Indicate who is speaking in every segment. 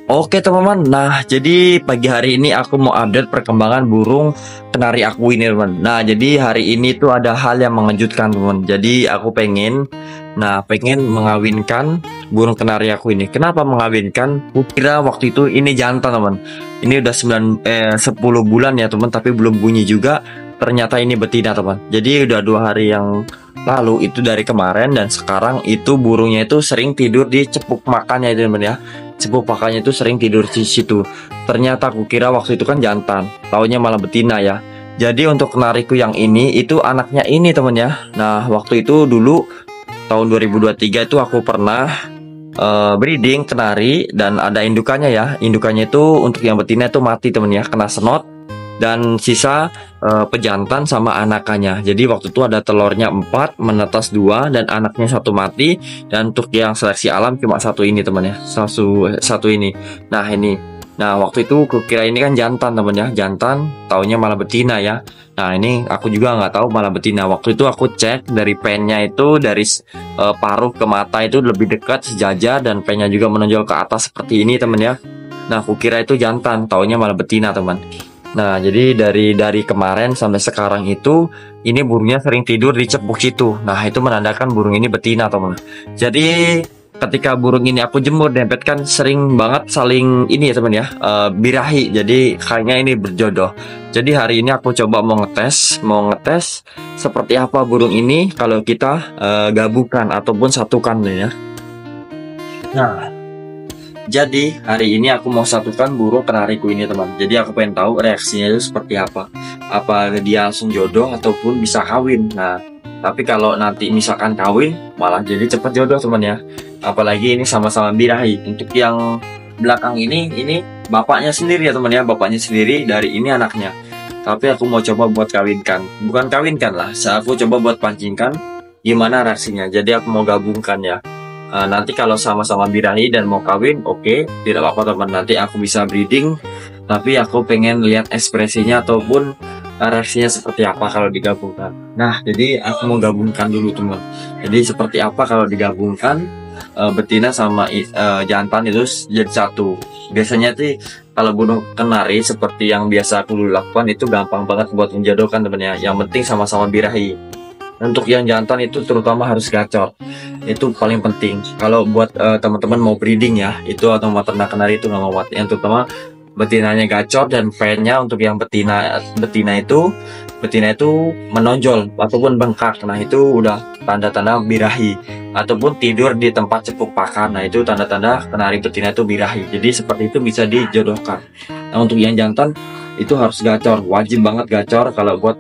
Speaker 1: Oke teman-teman, nah jadi pagi hari ini aku mau update perkembangan burung kenari aku ini teman. Nah jadi hari ini tuh ada hal yang mengejutkan teman. Jadi aku pengen mengawinkan burung kenari aku ini. Kenapa mengawinkan? Kukira waktu itu ini jantan teman. Ini udah 10 bulan ya teman, tapi belum bunyi juga. Ternyata ini betina teman. Jadi udah 2 hari yang lalu itu dari kemarin dan sekarang itu burungnya itu sering tidur di cepuk makannya teman ya. Cepuk pakannya itu sering tidur di situ. Ternyata aku kira waktu itu kan jantan, taunya malah betina ya. Jadi untuk kenariku yang ini itu anaknya ini temen ya. Nah waktu itu dulu tahun 2023 itu aku pernah breeding kenari dan ada indukannya ya. Indukannya itu untuk yang betina itu mati temen ya, kena senot dan sisa pejantan sama anakannya. Jadi waktu itu ada telurnya 4, menetas 2 dan anaknya 1 mati. Dan untuk yang seleksi alam cuma satu ini teman ya, satu ini. Nah ini, nah waktu itu kukira ini kan jantan teman ya, jantan, taunya malah betina ya. Nah ini aku juga nggak tahu malah betina. Waktu itu aku cek dari pennya itu dari paruh ke mata itu lebih dekat sejajar dan pennya juga menonjol ke atas seperti ini teman ya. Nah kukira itu jantan, taunya malah betina teman. Nah, jadi dari kemarin sampai sekarang itu ini burungnya sering tidur di cepuk situ. Nah, itu menandakan burung ini betina, teman. Jadi ketika burung ini aku jemur dempet kan sering banget saling ini ya teman ya, birahi. Jadi kayaknya ini berjodoh. Jadi hari ini aku coba mau ngetes seperti apa burung ini kalau kita gabungkan ataupun satukan ya. Nah, jadi hari ini aku mau satukan burung kenariku ini teman. Jadi aku pengen tahu reaksinya itu seperti apa. Apa dia langsung jodoh ataupun bisa kawin. Nah, tapi kalau nanti misalkan kawin malah jadi cepat jodoh teman ya. Apalagi ini sama-sama birahi. Untuk yang belakang ini bapaknya sendiri ya teman ya. Bapaknya sendiri dari ini anaknya. Tapi aku mau coba buat kawinkan. Bukan kawinkan lah. Aku coba buat pancingkan gimana reaksinya. Jadi aku mau gabungkan ya. Nanti kalau sama-sama birahi dan mau kawin, oke, tidak apa-apa teman. Nanti aku bisa breeding, tapi aku pengen lihat ekspresinya ataupun reaksinya seperti apa kalau digabungkan. Nah, jadi aku mau gabungkan dulu teman. Jadi seperti apa kalau digabungkan betina sama jantan itu jadi satu. Biasanya sih kalau burung kenari seperti yang biasa aku dulu lakukan itu gampang banget buat menjodohkan teman ya. Yang penting sama-sama birahi. Untuk yang jantan itu terutama harus gacor, itu paling penting kalau buat teman-teman mau breeding ya, itu atau mau ternak kenari itu nggak mau mati. Yang terutama betinanya gacor dan pennya untuk yang betina itu menonjol ataupun bengkak. Nah itu udah tanda-tanda birahi ataupun tidur di tempat cepuk pakan. Nah itu tanda-tanda kenari betina itu birahi. Jadi seperti itu bisa dijodohkan. Nah untuk yang jantan itu harus gacor, wajib banget gacor kalau buat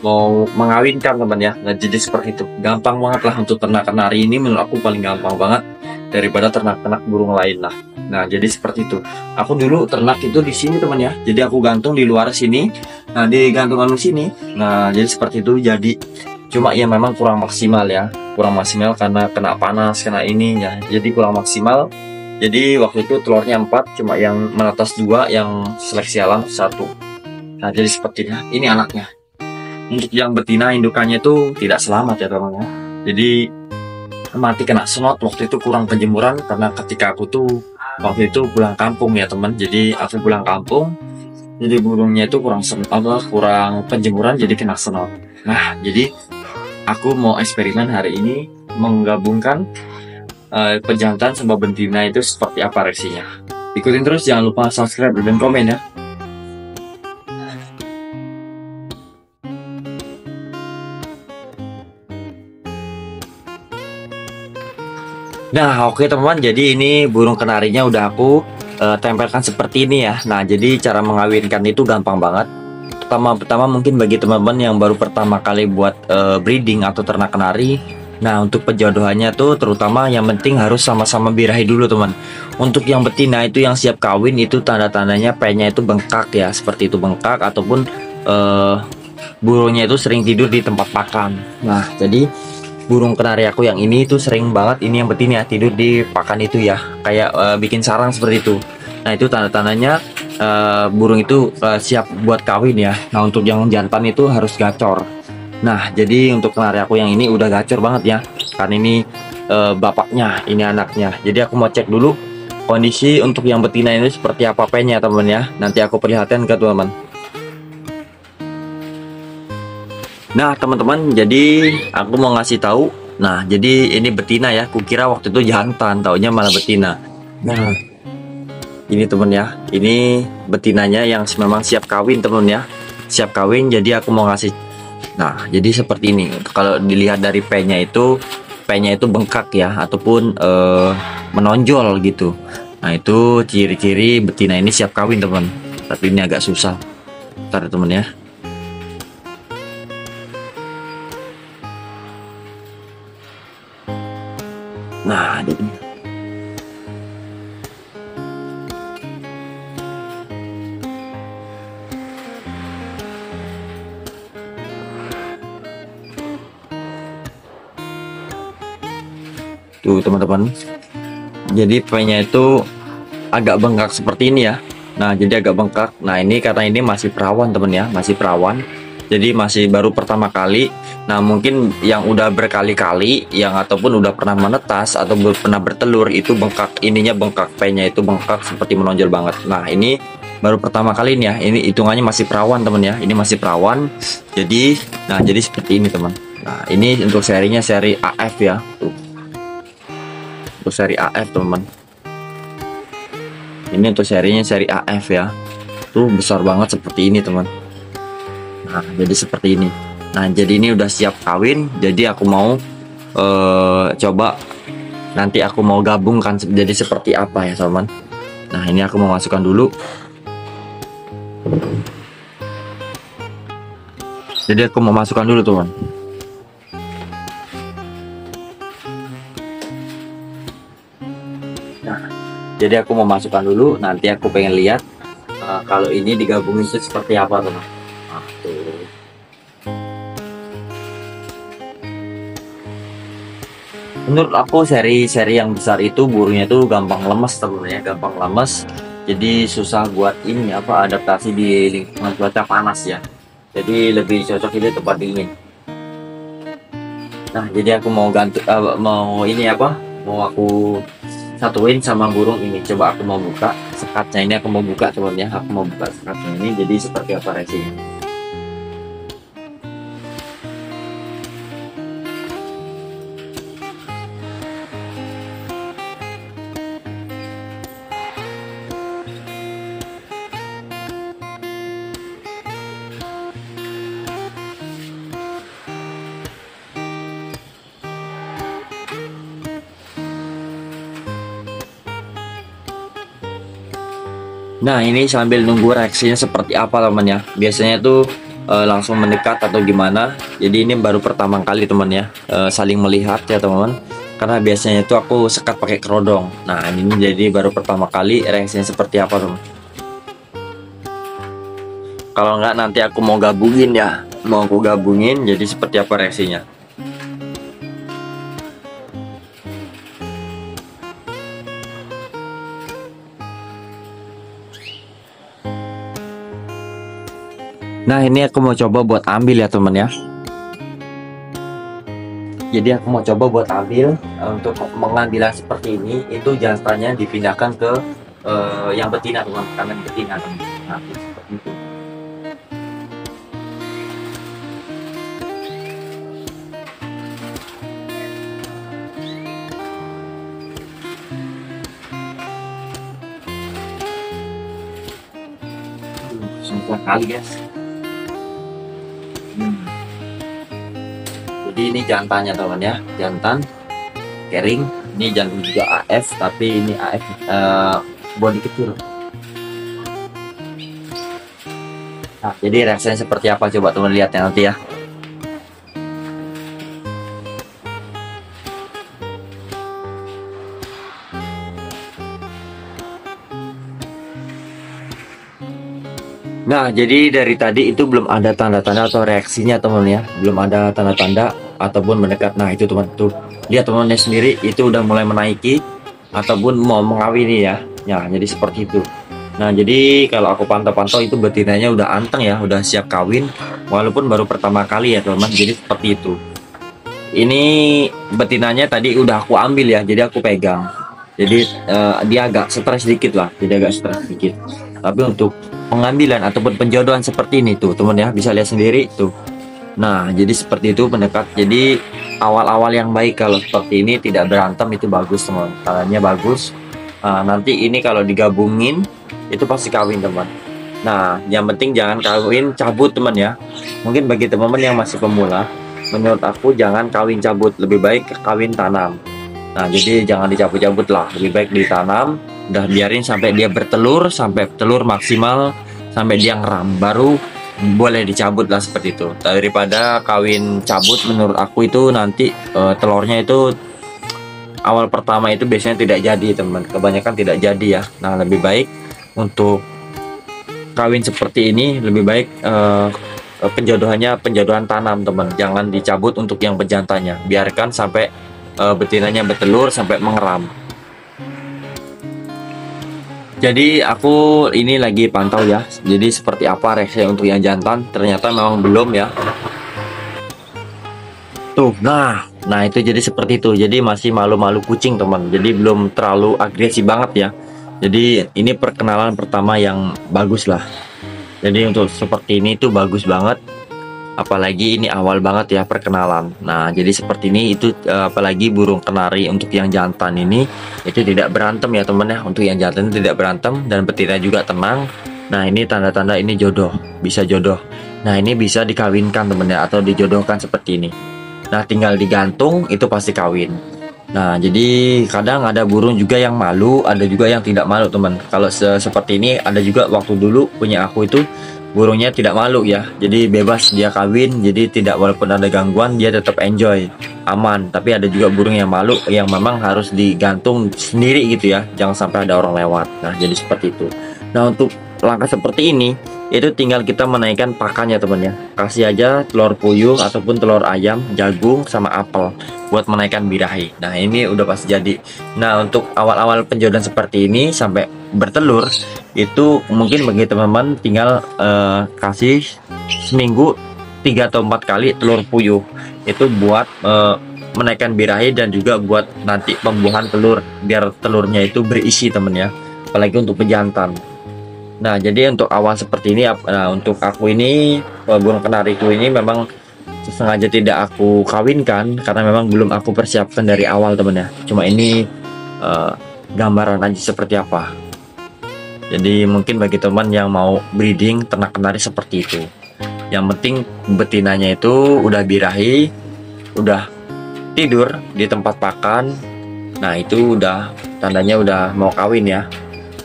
Speaker 1: mau mengawinkan teman ya. Nah jadi seperti itu, gampang banget lah untuk ternak kenari ini, menurut aku paling gampang banget daripada ternak-ternak burung lain lah. Nah jadi seperti itu, aku dulu ternak itu di sini teman ya, jadi aku gantung di luar sini. Nah di gantungan sini, nah jadi seperti itu. Jadi cuma ya memang kurang maksimal ya, kurang maksimal karena kena panas, kena ini ya, jadi kurang maksimal. Jadi waktu itu telurnya 4, cuma yang menetas 2, yang seleksi alam 1. Nah jadi sepertinya ini anaknya. Untuk yang betina indukannya itu tidak selamat ya teman ya. Jadi mati kena senot waktu itu kurang penjemuran, karena ketika aku tuh waktu itu pulang kampung ya teman. Jadi aku pulang kampung, jadi burungnya itu kurang penjemuran, jadi kena senot. Nah jadi aku mau eksperimen hari ini menggabungkan pejantan sama betina itu seperti apa reaksinya. Ikutin terus, jangan lupa subscribe dan komen ya. Nah oke teman-teman, jadi ini burung kenarinya udah aku tempelkan seperti ini ya. Nah jadi cara mengawinkan itu gampang banget. Pertama mungkin bagi teman-teman yang baru pertama kali buat breeding atau ternak kenari, nah untuk penjodohannya tuh terutama yang penting harus sama-sama birahi dulu teman. Untuk yang betina itu yang siap kawin itu tanda-tandanya pennya itu bengkak ya, seperti itu bengkak ataupun burungnya itu sering tidur di tempat pakan. Nah jadi burung kenari aku yang ini tuh sering banget ini yang betina tidur di pakan itu ya, kayak bikin sarang seperti itu. Nah itu tanda-tandanya burung itu siap buat kawin ya. Nah untuk yang jantan itu harus gacor. Nah jadi untuk kenari aku yang ini udah gacor banget ya, karena ini bapaknya, ini anaknya. Jadi aku mau cek dulu kondisi untuk yang betina ini seperti apa pennya teman ya. Nanti aku perlihatkan ke teman. Nah teman-teman, jadi aku mau ngasih tahu. Nah jadi ini betina ya. Kukira waktu itu jantan, taunya malah betina. Nah ini teman ya. Ini betinanya yang memang siap kawin teman ya. Siap kawin. Jadi aku mau ngasih. Nah jadi seperti ini. Kalau dilihat dari pennya itu bengkak ya, ataupun menonjol gitu. Nah itu ciri-ciri betina ini siap kawin teman. Tapi ini agak susah. Ntar teman ya. Nah jadi tuh teman-teman. Jadi pennya itu agak bengkak seperti ini ya. Nah jadi agak bengkak. Nah ini karena ini masih perawan teman ya, masih perawan. Jadi masih baru pertama kali. Nah mungkin yang udah berkali-kali, yang ataupun udah pernah menetas atau pernah bertelur itu bengkak, ininya bengkak, pennya itu bengkak seperti menonjol banget. Nah ini baru pertama kali ini ya. Ini hitungannya masih perawan teman ya. Ini masih perawan. Jadi, nah jadi seperti ini teman. Nah ini untuk serinya seri AF ya. Tuh. Untuk seri AF teman. Ini untuk serinya seri AF ya. Tuh besar banget seperti ini teman. Nah jadi seperti ini. Nah jadi ini udah siap kawin. Jadi aku mau coba nanti aku mau gabungkan jadi seperti apa ya teman. Nah ini aku mau masukkan dulu. Jadi aku mau masukkan dulu teman. Nah jadi aku mau masukkan dulu. Nanti aku pengen lihat kalau ini digabungin itu seperti apa teman. Nah, tuh. Menurut aku seri-seri yang besar itu burungnya tuh gampang lemes teman ya, gampang lemes. Jadi susah buat ini apa adaptasi di lingkungan cuaca panas ya. Jadi lebih cocok itu tempat dingin. Nah jadi aku mau ganti mau ini apa? Mau aku satuin sama burung ini. Coba aku mau buka sekatnya ini, aku mau buka teman ya. Aku mau buka sekatnya ini. Jadi seperti apa reaksinya? Nah ini sambil nunggu reaksinya seperti apa teman ya. Biasanya tuh langsung mendekat atau gimana. Jadi ini baru pertama kali teman ya, saling melihat ya teman-teman. Karena biasanya itu aku sekat pakai kerodong. Nah ini jadi baru pertama kali reaksinya seperti apa teman. Kalau nggak nanti aku mau gabungin ya, mau aku gabungin jadi seperti apa reaksinya. Nah ini aku mau coba buat ambil ya teman ya. Jadi aku mau coba buat ambil. Untuk mengambilan seperti ini itu jantannya dipindahkan ke yang betina teman, karena betina teman. Nah seperti itu. Susah kali guys. Jadi ini jantannya teman ya, jantan kering. Ini jantan juga AF, tapi ini AF body kecil. Nah jadi reaksinya seperti apa coba teman lihat ya nanti ya. Nah, jadi dari tadi itu belum ada tanda-tanda atau reaksinya teman ya, belum ada tanda-tanda ataupun mendekat. Nah, itu teman tuh, lihat temannya sendiri itu udah mulai menaiki ataupun mau mengawini ya. Ya, jadi seperti itu. Nah, jadi kalau aku pantau-pantau itu betinanya udah anteng ya, udah siap kawin, walaupun baru pertama kali ya teman. Jadi seperti itu. Ini betinanya tadi udah aku ambil ya, jadi aku pegang. Jadi dia agak stres sedikit lah, jadi agak stres sedikit. Tapi untuk pengambilan ataupun penjodohan seperti ini tuh teman ya, bisa lihat sendiri tuh. Nah, jadi seperti itu mendekat. Jadi awal-awal yang baik kalau seperti ini tidak berantem itu bagus teman. Caranya bagus. Nanti ini kalau digabungin itu pasti kawin teman. Nah, yang penting jangan kawin cabut teman ya. Mungkin bagi teman-teman yang masih pemula, menurut aku jangan kawin cabut, lebih baik kawin tanam. Nah, jadi jangan dicabut-cabut lah, lebih baik ditanam. Udah biarin sampai dia bertelur, sampai telur maksimal, sampai dia ngeram, baru boleh dicabut lah seperti itu. Daripada kawin cabut, menurut aku itu nanti telurnya itu awal pertama itu biasanya tidak jadi teman, kebanyakan tidak jadi ya. Nah, lebih baik untuk kawin seperti ini lebih baik penjodohannya penjodohan tanam teman, jangan dicabut untuk yang pejantannya, biarkan sampai betinanya bertelur sampai mengeram. Jadi aku ini lagi pantau ya, jadi seperti apa reaksi untuk yang jantan, ternyata memang belum ya tuh. Nah itu jadi seperti itu, jadi masih malu-malu kucing teman, jadi belum terlalu agresif banget ya. Jadi ini perkenalan pertama yang bagus lah. Jadi untuk seperti ini tuh bagus banget, apalagi ini awal banget ya perkenalan. Nah jadi seperti ini itu apalagi burung kenari untuk yang jantan ini itu tidak berantem ya temen ya. Untuk yang jantan tidak berantem dan betina juga tenang. Nah ini tanda-tanda ini jodoh, bisa jodoh. Nah ini bisa dikawinkan temen ya, atau dijodohkan seperti ini. Nah tinggal digantung itu pasti kawin. Nah jadi kadang ada burung juga yang malu, ada juga yang tidak malu teman. Kalau seperti ini ada juga waktu dulu punya aku itu burungnya tidak malu ya, jadi bebas dia kawin, jadi tidak, walaupun ada gangguan dia tetap enjoy, aman. Tapi ada juga burung yang malu yang memang harus digantung sendiri gitu ya, jangan sampai ada orang lewat. Nah jadi seperti itu. Nah untuk langkah seperti ini itu tinggal kita menaikkan pakannya teman ya, kasih aja telur puyuh ataupun telur ayam, jagung sama apel buat menaikkan birahi. Nah ini udah pasti jadi. Nah untuk awal-awal penjodohan seperti ini sampai bertelur itu mungkin bagi teman-teman tinggal kasih seminggu 3 atau 4 kali telur puyuh, itu buat menaikkan birahi dan juga buat nanti pembuahan telur, biar telurnya itu berisi temen ya, apalagi untuk pejantan. Nah jadi untuk awal seperti ini, untuk aku ini burung kenariku ini memang sengaja tidak aku kawinkan karena memang belum aku persiapkan dari awal temen ya. Cuma ini gambaran aja seperti apa. Jadi mungkin bagi teman yang mau breeding ternak kenari seperti itu, yang penting betinanya itu udah birahi, udah tidur di tempat pakan. Nah itu udah tandanya udah mau kawin ya.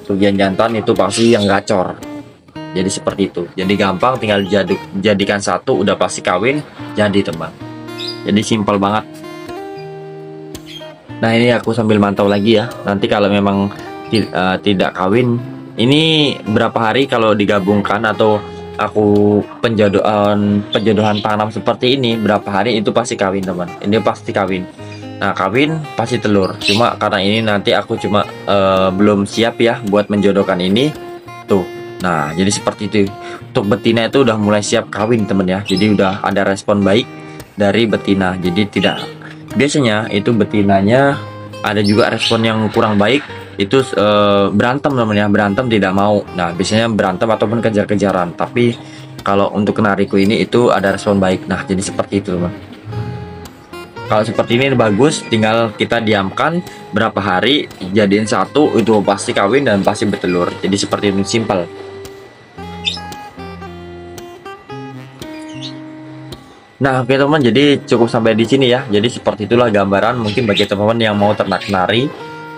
Speaker 1: Untuk yang jantan itu pasti yang gacor. Jadi seperti itu. Jadi gampang, tinggal jadikan satu udah pasti kawin jadi teman. Jadi simpel banget. Nah ini aku sambil mantau lagi ya. Nanti kalau memang tidak kawin, ini berapa hari kalau digabungkan atau aku penjodohan tanam seperti ini, berapa hari itu pasti kawin teman. Ini pasti kawin. Nah kawin pasti telur. Cuma karena ini nanti aku cuma belum siap ya buat menjodohkan ini tuh. Nah jadi seperti itu. Untuk betina itu udah mulai siap kawin temen ya. Jadi udah ada respon baik dari betina. Jadi tidak, biasanya itu betinanya ada juga respon yang kurang baik, itu berantem temen ya, berantem tidak mau. Nah biasanya berantem ataupun kejar-kejaran. Tapi kalau untuk kenariku ini itu ada respon baik. Nah jadi seperti itu teman. Kalau seperti ini bagus, tinggal kita diamkan berapa hari, jadiin satu, itu pasti kawin dan pasti bertelur. Jadi seperti ini, simpel. Nah oke teman, jadi cukup sampai di sini ya. Jadi seperti itulah gambaran mungkin bagi teman-teman yang mau ternak kenari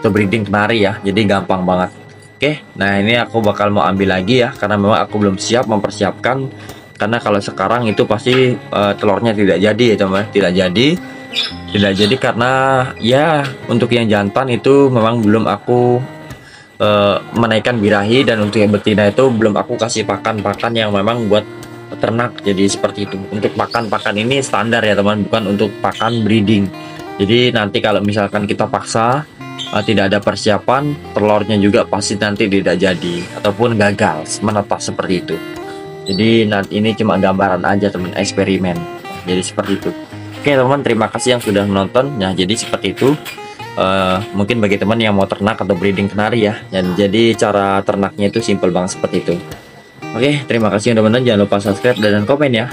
Speaker 1: atau breeding kenari ya. Jadi gampang banget. Oke, nah ini aku bakal mau ambil lagi ya, karena memang aku belum siap mempersiapkan. Karena kalau sekarang itu pasti telurnya tidak jadi ya teman, tidak jadi karena ya untuk yang jantan itu memang belum aku menaikkan birahi, dan untuk yang betina itu belum aku kasih pakan-pakan yang memang buat ternak. Jadi seperti itu. Untuk pakan ini standar ya teman, bukan untuk pakan breeding. Jadi nanti kalau misalkan kita paksa tidak ada persiapan, telurnya juga pasti nanti tidak jadi ataupun gagal menetas seperti itu. Jadi nanti ini cuma gambaran aja teman, eksperimen. Jadi seperti itu. Oke teman, terima kasih yang sudah menonton. Nah jadi seperti itu. mungkin bagi teman yang mau ternak atau breeding kenari ya. Dan jadi cara ternaknya itu simple banget seperti itu. Oke, terima kasih teman-teman. Jangan lupa subscribe dan komen ya.